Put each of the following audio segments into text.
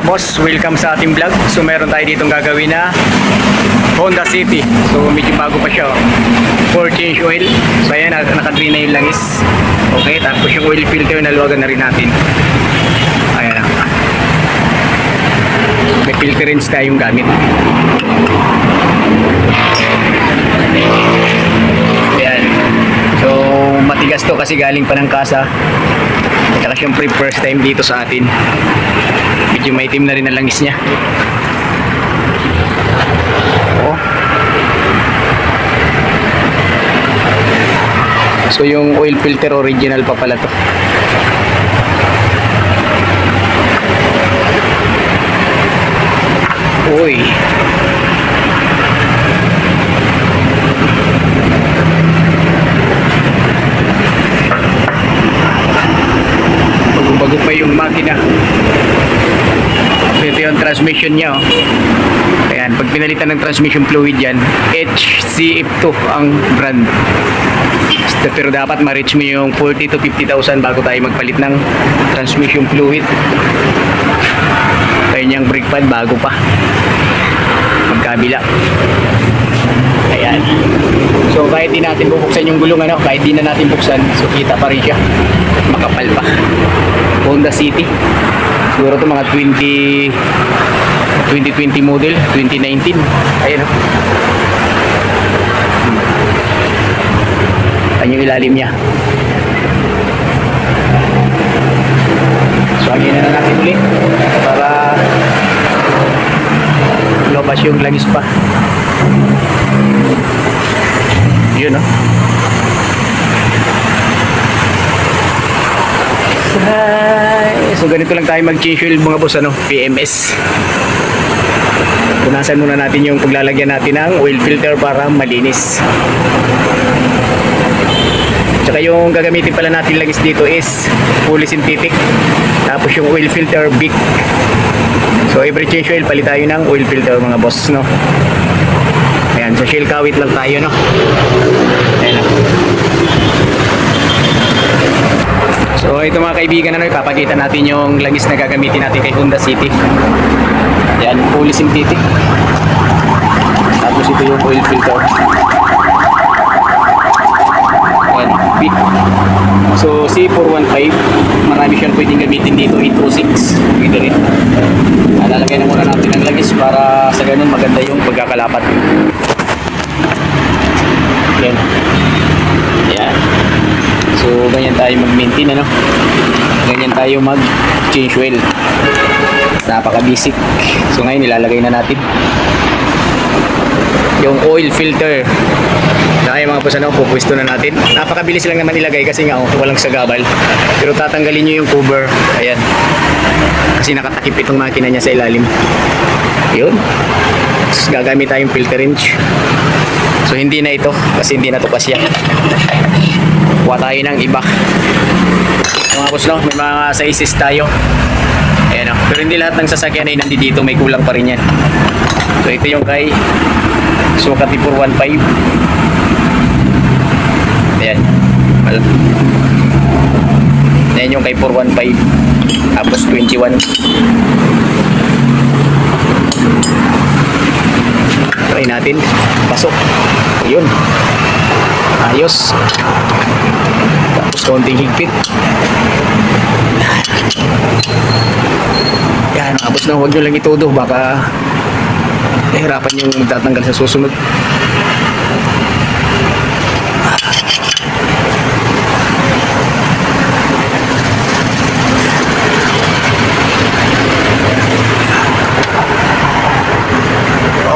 boss, welcome sa ating vlog. So meron tayo ditong gagawin na Honda City. So medyo bago pa siya, for change oil. So ayan, naka-green na yung langis. Okay, tapos yung oil filter naluwagan na rin natin. Ayan na. May filter rinse tayong gamit. Ayan. So matigas to kasi galing pa ng kasa. At saka syempre first time dito sa atin. Medyo maitim na rin ang langis niya. Oh. So yung oil filter original pa pala to. Uy. Bago pa yung makina. Ito yung transmission niya, oh. Ayan, pag pinalitan ng transmission fluid yan, HCF2 ang brand. Pero dapat ma-reach mo yung 40 to 50,000 bago tayo magpalit ng transmission fluid. Kaya yung brake pad bago pa magkabila. Ayan. So kahit di natin bubuksan yung gulong, ano, kahit di na natin buksan, so kita pa rin siya, makapal pa. Honda City, siguro to mga 2020 model, 2019. Ayan, ayan yung ilalim niya. So hangin na natin ulit para lumabas yung langis pa. Yun, no? So ganito lang tayo mag-change oil mga boss, ano, PMS. Punasan muna natin yung paglalagyan natin ng oil filter para malinis. Tsaka yung gagamitin pala natin langis dito is fully synthetic. Tapos yung oil filter big. So every change oil palit tayo ng oil filter mga boss, no? Ayan, sa shell kawit lang tayo, no? Ayan, no? So ito mga kaibigan, ano, ipapakita natin yung langis na gagamitin natin kay Honda City. Ayan, fully synthetic. Tapos ito yung oil filter. Ayan, big. So C415, marami siyang pwedeng gamitin dito, 806. Pwede rin. Lalagay na muna natin ang langis para sa ganun maganda yung pagkakalapat. Ayan. Ayan. So ganyan tayo mag-maintain, ano? Ganyan tayo mag-change oil. Napaka-basic. So ngayon ilalagay na natin yung oil filter. Kaya mga boss, ano, pupwesto na natin. Napakabilis lang naman ilagay kasi nga, oh, walang sagabal. Pero tatanggalin nyo yung cover. Ayan. Kasi nakatakip itong makina niya sa ilalim. Yun. Tapos gagamit tayong filter wrench. So hindi na ito kasi hindi na ito kasya. Kuha tayo ng iba. Mga boss, no, may mga sizes tayo. Ayan, no. Pero hindi lahat ng sasakyan ay nandito, may kulang pa rin yan. So ito yung kay Suzuki 415. Ayan. Ayan yung kay 415. Tapos 21. Try natin. Pasok. Ayun. Ayos. Tapos konting higpit. Yan, tapos na, huwag nyo lang itudo, baka hirapan yung tatanggal sa susunod.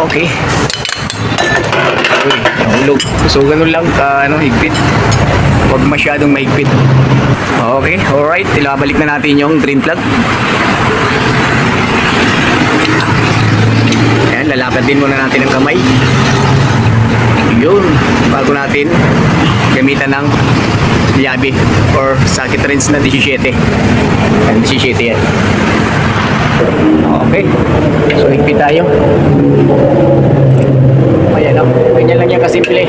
Okay. Uy, nahulog. So ganun lang ka, ano, higpit. Huwag masyadong mahigpit. Okay, alright. Ilabalik na natin yung drain plug. Ayan, lalapad din muna natin ang kamay. Yun. Bago natin gamitan ng yabi or socket wrench na 17. Ayan, 17 yan. Okay. So, higpit tayo. Ayan, no? Ganyan lang yan kasimple.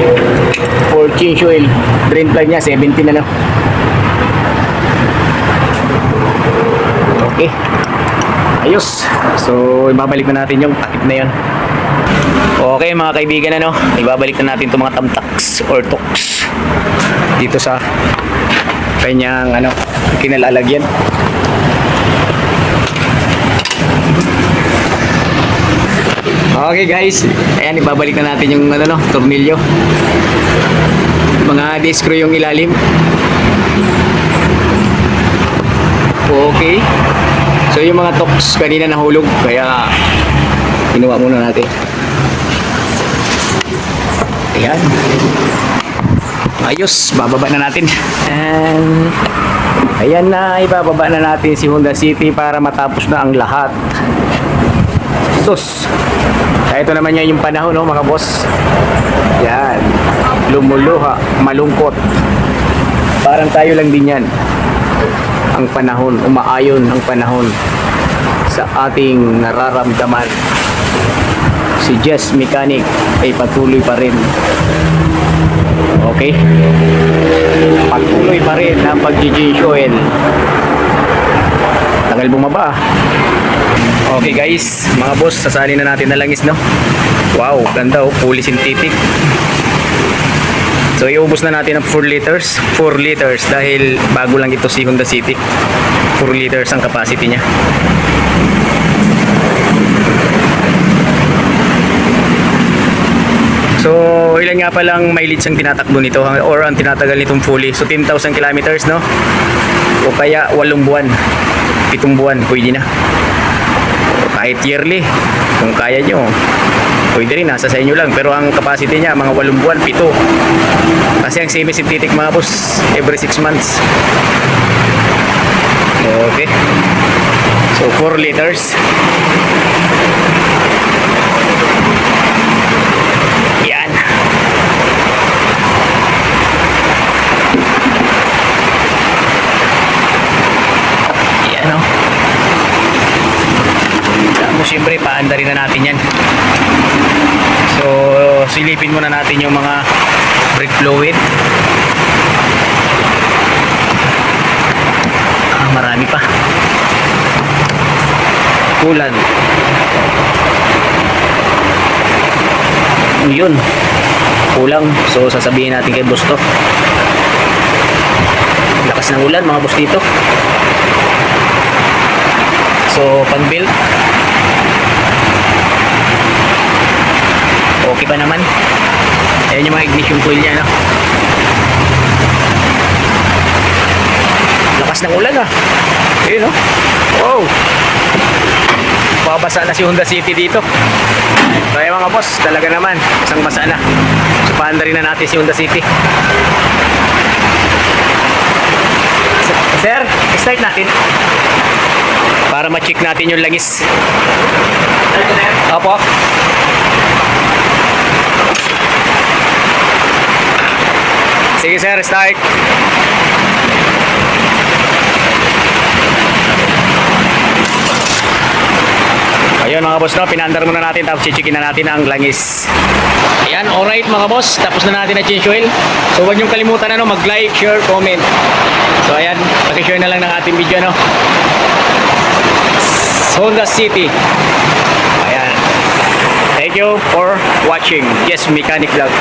For change oil, drain plug niya 17 na, no? Okay. Ayos. So, ibabalik na natin yung takip na yun. Okay mga kaibigan, ano, ibabalik na natin itong mga tamtaks or toks dito sa kanyang ano, kinalalagyan. Okay guys, ayan, ibabalik na natin yung ano, no, tornilyo. Mga di-screw yung ilalim. Okay. So yung mga toks kanina nahulog, kaya kinuha muna natin. Ayan. Ayos, bababa na natin. And ayan na, ibababa na natin si Honda City para matapos na ang lahat. Sus. Ito naman yan yung panahon, no, mga boss. Yan. Lumuluha, malungkot. Parang tayo lang din yan. Ang panahon, umaayon ang panahon sa ating nararamdaman. Si Jess Mechanic ay patuloy pa rin. Okay? Patuloy pa rin ang pag-change oil. Tagal bumaba. Okay guys, mga boss, sasali na natin na langis, no? Wow, ganda oh, fully synthetic. So iubos na natin ng 4 liters. 4 liters dahil bago lang ito si Honda City. 4 liters ang capacity niya. So ilan nga palang mileage ang tinatakbo nito or ang tinatagal nitong fully? So 10,000 kilometers, no? O kaya 8 buwan, 7 buwan, pwede na. Kahit yearly, kung kaya nyo, pwede rin, nasa sa inyo lang. Pero ang capacity niya, mga 8 buwan, 7. Kasi ang semi-synthetic mga boss, every 6 months. Okay. So 4 liters. Yan. Yan o. Siyempre paanda rin na natin yan. So silipin muna natin yung mga brake fluid. Marami pa. Coolant. Yun, kulang. So sasabihin natin kay boss to. Lakas ng ulan mga boss dito. So pan build, okay pa naman. Ayan yung mga ignition coil niya, no? Lakas ng ulan, ah. Ayun, no? Wow! Babasa na si Honda City dito. Kaya mga boss, talaga naman, isang basa na. So paanda rin na natin si Honda City. Sir, start natin para ma-check natin yung langis. Opo. Sige sir, start. Ayun mga boss, no, pinandar muna natin tapos chichikin na natin ang langis. Ayan, alright mga boss, tapos na natin na change oil. So huwag niyong kalimutan, ano, mag-like, share, comment. So ayan, paki-share na lang ng ating video, no. Honda City. Ayan. Thank you for watching. Yes, Mechanic Vlog.